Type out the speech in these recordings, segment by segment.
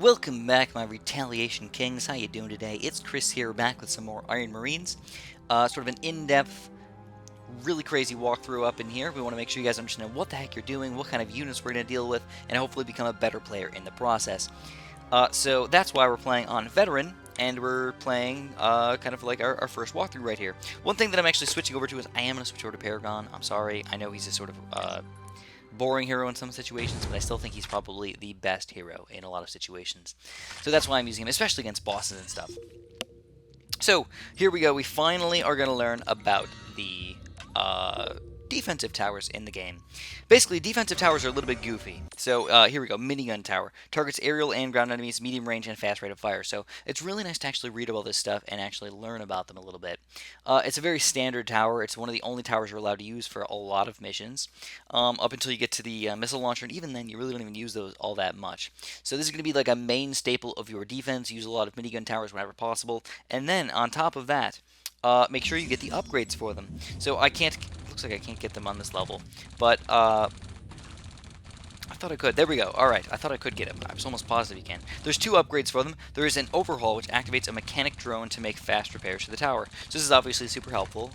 Welcome back, my Retaliation Kings. How you doing today? It's Chris here, back with some more Iron Marines. Sort of an in-depth, really crazy walkthrough up in here. We want to make sure you guys understand what the heck you're doing, what kind of units we're going to deal with, and hopefully become a better player in the process. So that's why we're playing on Veteran, and we're playing kind of like our first walkthrough right here. One thing that I'm actually switching over to is I am going to switch over to Paragon. I'm sorry, I know he's a sort of boring hero in some situations, but I still think he's probably the best hero in a lot of situations. So that's why I'm using him, especially against bosses and stuff. So here we go. We finally are going to learn about the defensive towers in the game. Basically, defensive towers are a little bit goofy. So here we go. Minigun tower. Targets aerial and ground enemies, medium range, and fast rate of fire. So it's really nice to actually read about this stuff and actually learn about them a little bit. It's a very standard tower. It's one of the only towers you're allowed to use for a lot of missions. Up until you get to the missile launcher, and even then you really don't even use those all that much. So this is going to be like a main staple of your defense. Use a lot of minigun towers whenever possible. And then on top of that, make sure you get the upgrades for them. So I can't, looks like I can't get them on this level, but I thought I could. There we go. Alright, I thought I could get it. I was almost positive you can. There's two upgrades for them. There is an overhaul, which activates a mechanic drone to make fast repairs to the tower. So this is obviously super helpful.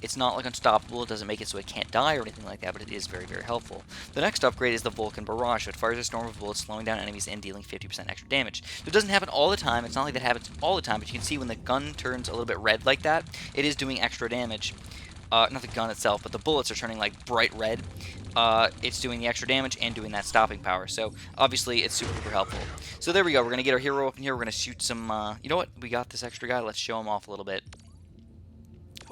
It's not like unstoppable, it doesn't make it so it can't die or anything like that, but it is very, very helpful. The next upgrade is the Vulcan Barrage, so it fires a storm of bullets, slowing down enemies and dealing 50% extra damage. So it doesn't happen all the time, it's not like that happens all the time, but you can see when the gun turns a little bit red like that, it is doing extra damage. Not the gun itself, but the bullets are turning like bright red. It's doing the extra damage and doing that stopping power, so obviously it's super helpful. So there we go, we're going to get our hero up in here, we're going to shoot some, you know what, we got this extra guy, let's show him off a little bit.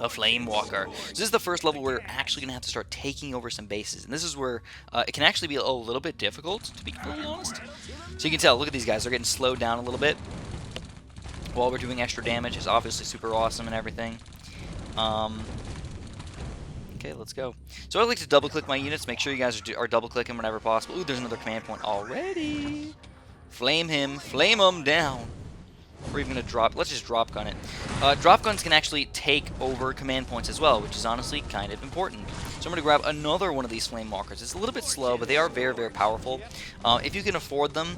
A Flame Walker. So this is the first level where we're actually going to have to start taking over some bases. And this is where it can actually be a little bit difficult, to be completely honest. So you can tell, look at these guys. They're getting slowed down a little bit while we're doing extra damage. It's obviously super awesome and everything. Okay, let's go. So I like to double-click my units. Make sure you guys are double-clicking whenever possible. Ooh, there's another command point already. Flame him. Flame him down. We're even going to drop, let's just drop gun it. Drop guns can actually take over command points as well, which is honestly kind of important. So I'm going to grab another one of these flame walkers. It's a little bit slow, but they are very, very powerful. If you can afford them,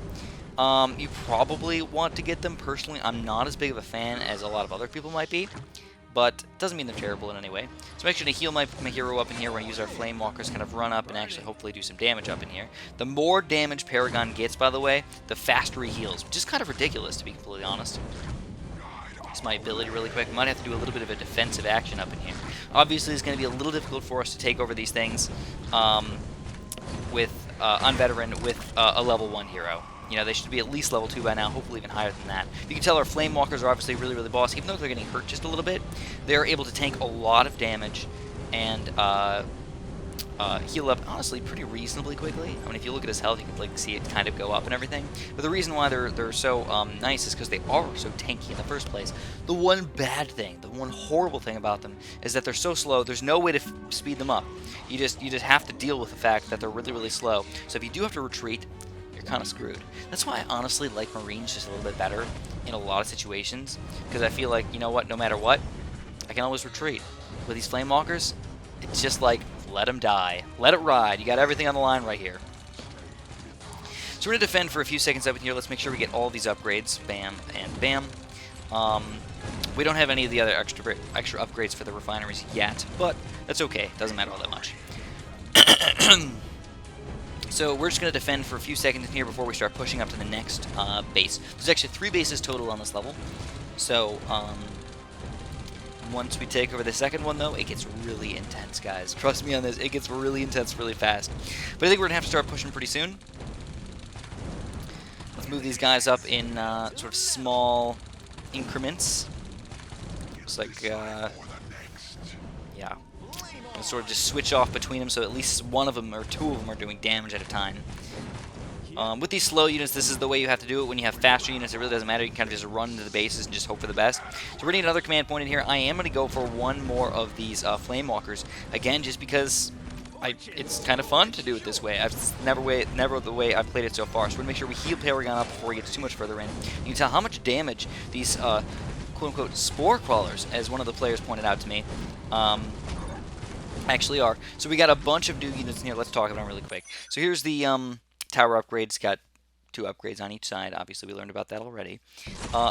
you probably want to get them. Personally, I'm not as big of a fan as a lot of other people might be, but it doesn't mean they're terrible in any way. So make sure to heal my hero up in here. We're going to use our flame walkers, kind of run up and actually hopefully do some damage up in here. The more damage Paragon gets, by the way, the faster he heals, which is kind of ridiculous, to be completely honest. It's my ability really quick. Might have to do a little bit of a defensive action up in here. Obviously, it's going to be a little difficult for us to take over these things with on Veteran with a level 1 hero. You know, they should be at least level 2 by now, hopefully even higher than that. You can tell our Flame Walkers are obviously really, really boss. Even though they're getting hurt just a little bit, they're able to tank a lot of damage and heal up, honestly, pretty reasonably quickly. I mean, if you look at his health, you can like see it kind of go up and everything. But the reason why they're so nice is because they are so tanky in the first place. The one bad thing, the one horrible thing about them is that they're so slow. There's no way to speed them up. You just have to deal with the fact that they're really, really slow. So if you do have to retreat, you're kind of screwed. That's why I honestly like Marines just a little bit better in a lot of situations, because I feel like, you know what, no matter what, I can always retreat. With these Flame Walkers, it's just like, let them die. Let it ride. You got everything on the line right here. So we're going to defend for a few seconds up in here. Let's make sure we get all these upgrades. Bam and bam. We don't have any of the other extra upgrades for the refineries yet, but that's okay. Doesn't matter all that much. So we're just going to defend for a few seconds in here before we start pushing up to the next base. There's actually 3 bases total on this level. So once we take over the second one, though, it gets really intense, guys. Trust me on this. It gets really intense really fast. But I think we're going to have to start pushing pretty soon. Let's move these guys up in sort of small increments. Looks like, yeah. And sort of just switch off between them so at least one of them or 2 of them are doing damage at a time. With these slow units, this is the way you have to do it. When you have faster units, it really doesn't matter. You can kind of just run into the bases and just hope for the best. So we're going to need another command point in here. I am going to go for one more of these Flame Walkers. Again, just because it's kind of fun to do it this way. It's never the way I've played it so far. So we're going to make sure we heal Paragon up before he gets too much further in. You can tell how much damage these quote-unquote spore crawlers, as one of the players pointed out to me, actually are. So we got a bunch of new units in here. Let's talk about them really quick. So here's the tower upgrades. Got 2 upgrades on each side. Obviously, we learned about that already.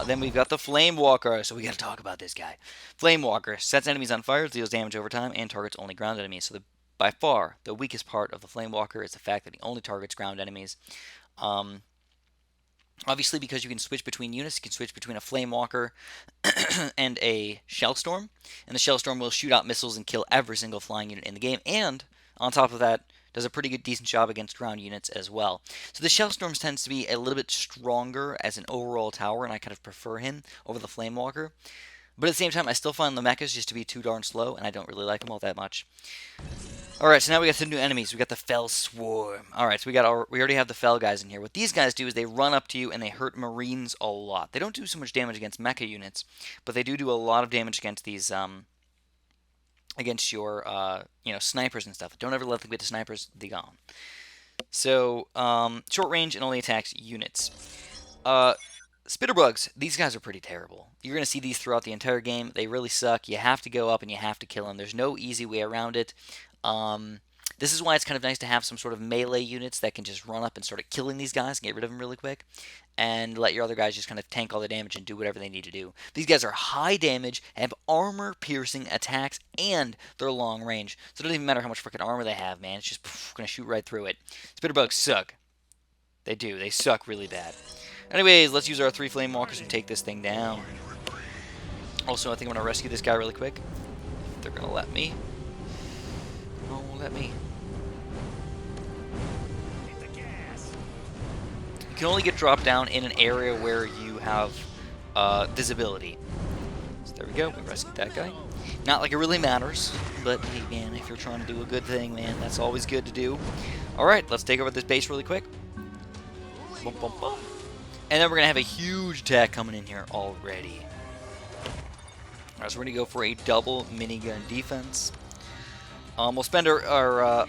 Then we've got the Flame Walker, so we got to talk about this guy. Flame Walker sets enemies on fire, deals damage over time, and targets only ground enemies. So by far, the weakest part of the Flame Walker is the fact that he only targets ground enemies. Obviously, because you can switch between units, you can switch between a Flame Walker and a Shellstorm. And the Shellstorm will shoot out missiles and kill every single flying unit in the game. And, on top of that, does a pretty good, decent job against ground units as well. So the Shellstorm tends to be a little bit stronger as an overall tower, and I kind of prefer him over the Flame Walker. But at the same time, I still find the mechas just to be too darn slow, and I don't really like them all that much. Alright, so now we got some new enemies. We got the Fell Swarm. Alright, so we already have the Fell guys in here. What these guys do is they run up to you and they hurt Marines a lot. They don't do so much damage against mecha units, but they do a lot of damage against these, against your, snipers and stuff. Don't ever let them get to snipers, they gone. So, short range and only attacks units. Spitterbugs, these guys are pretty terrible. You're going to see these throughout the entire game. They really suck. You have to go up and you have to kill them. There's no easy way around it. This is why it's kind of nice to have some sort of melee units that can just run up and start killing these guys and get rid of them really quick. And let your other guys just kind of tank all the damage and do whatever they need to do. These guys are high damage, have armor-piercing attacks, and they're long range. So it doesn't even matter how much freaking armor they have, man. It's just going to shoot right through it. Spitterbugs suck. They do. They suck really bad. Anyways, let's use our 3 Flame Walkers and take this thing down. Also, I think I'm going to rescue this guy really quick. If they're going to let me. Oh, let me. You can only get dropped down in an area where you have visibility. So there we go. We rescued that guy. Not like it really matters, but hey, man, if you're trying to do a good thing, man, that's always good to do. Alright, let's take over this base really quick. Boom, boom, boom. And then we're going to have a huge attack coming in here already. Alright, so we're going to go for a double minigun defense. We'll spend our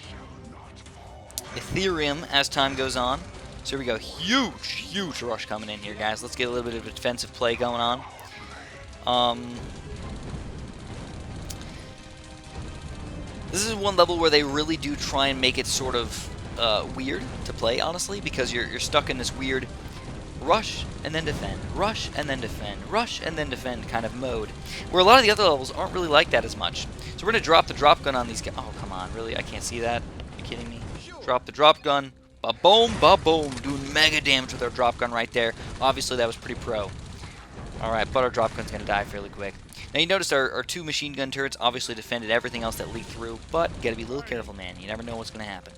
Ethereum as time goes on. So here we go. Huge rush coming in here, guys. Let's get a little bit of a defensive play going on. This is one level where they really do try and make it sort of weird to play, honestly, because you're stuck in this weird rush and then defend, rush and then defend, rush and then defend kind of mode, where a lot of the other levels aren't really like that as much. So we're going to drop the drop gun on these guys. Oh, come on, really? I can't see that? Are you kidding me? Drop the drop gun. Ba-boom, ba-boom. Doing mega damage with our drop gun right there. Obviously, that was pretty pro. Alright, but our drop gun's going to die fairly quick. Now, you notice our 2 machine gun turrets obviously defended everything else that leaked through, but you got to be a little careful, man. You never know what's going to happen.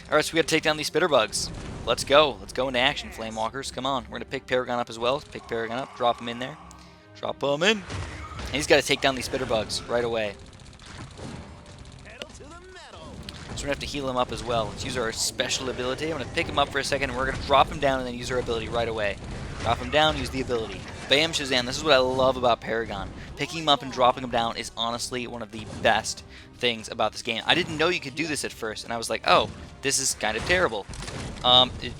Alright, so we got to take down these Spitterbugs. Let's go. Let's go into action, Flame Walkers. Come on. We're going to pick Paragon up as well. Let's pick Paragon up. Drop him in there. Drop him in. And he's got to take down these Spitterbugs right away. So we're going to have to heal him up as well. Let's use our special ability. I'm going to pick him up for a second, and we're going to drop him down and then use our ability right away. Drop him down, use the ability. Bam, Shazam. This is what I love about Paragon. Picking him up and dropping him down is honestly one of the best things about this game. I didn't know you could do this at first, and I was like, oh, this is kind of terrible.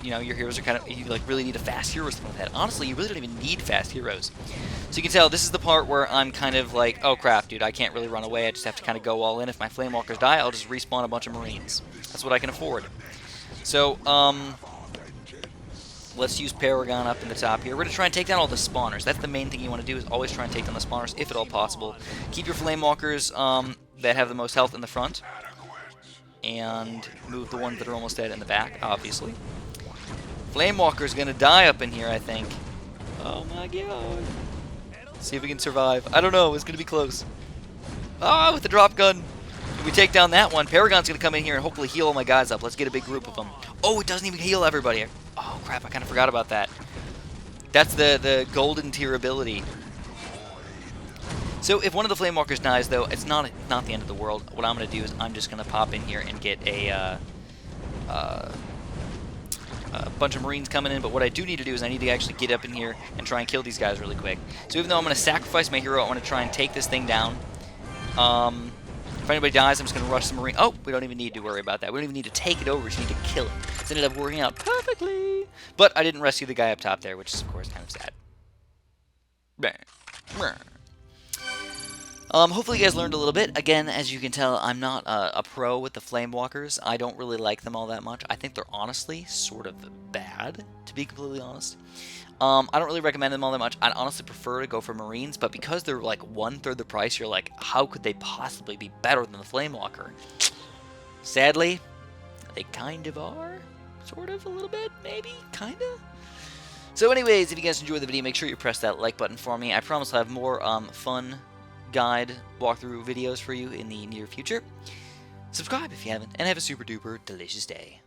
Your heroes are kind of, you like really need a fast hero or something like that. Honestly, you really don't even need fast heroes. So you can tell this is the part where I'm kind of like, oh crap, dude, I can't really run away. I just have to kind of go all in. If my Flame Walkers die, I'll just respawn a bunch of Marines. That's what I can afford. So, let's use Paragon up in the top here. We're going to try and take down all the spawners. That's the main thing you want to do, is always try and take down the spawners, if at all possible. Keep your Flame Walkers that have the most health in the front. And move the ones that are almost dead in the back, obviously. Flame Walker's going to die up in here, I think. Oh my god. See if we can survive. I don't know. It's going to be close. Ah, with the drop gun. If we take down that one, Paragon's going to come in here and hopefully heal all my guys up. Let's get a big group of them. Oh, it doesn't even heal everybody. Oh, crap. I kind of forgot about that. That's the golden tier ability. So if one of the Flame Walkers dies, though, it's not the end of the world. What I'm going to do is I'm just going to pop in here and get a bunch of Marines coming in. But what I do need to do is I need to actually get up in here and try and kill these guys really quick. So even though I'm going to sacrifice my hero, I want to try and take this thing down. If anybody dies, I'm just going to rush the Marine. Oh, we don't even need to worry about that. We don't even need to take it over. We just need to kill it. It's ended up working out perfectly. But I didn't rescue the guy up top there, which is, of course, kind of sad. Hopefully you guys learned a little bit. Again, as you can tell, I'm not a pro with the Flame Walkers. I don't really like them all that much. I think they're honestly sort of bad, to be completely honest. I don't really recommend them all that much. I'd honestly prefer to go for Marines, but because they're like 1/3 the price, you're like, how could they possibly be better than the Flame Walker? Sadly, they kind of are. Sort of, a little bit, maybe, kind of. So anyways, if you guys enjoyed the video, make sure you press that like button for me. I promise I'll have more fun guide walkthrough videos for you in the near future. Subscribe if you haven't, and have a super duper delicious day.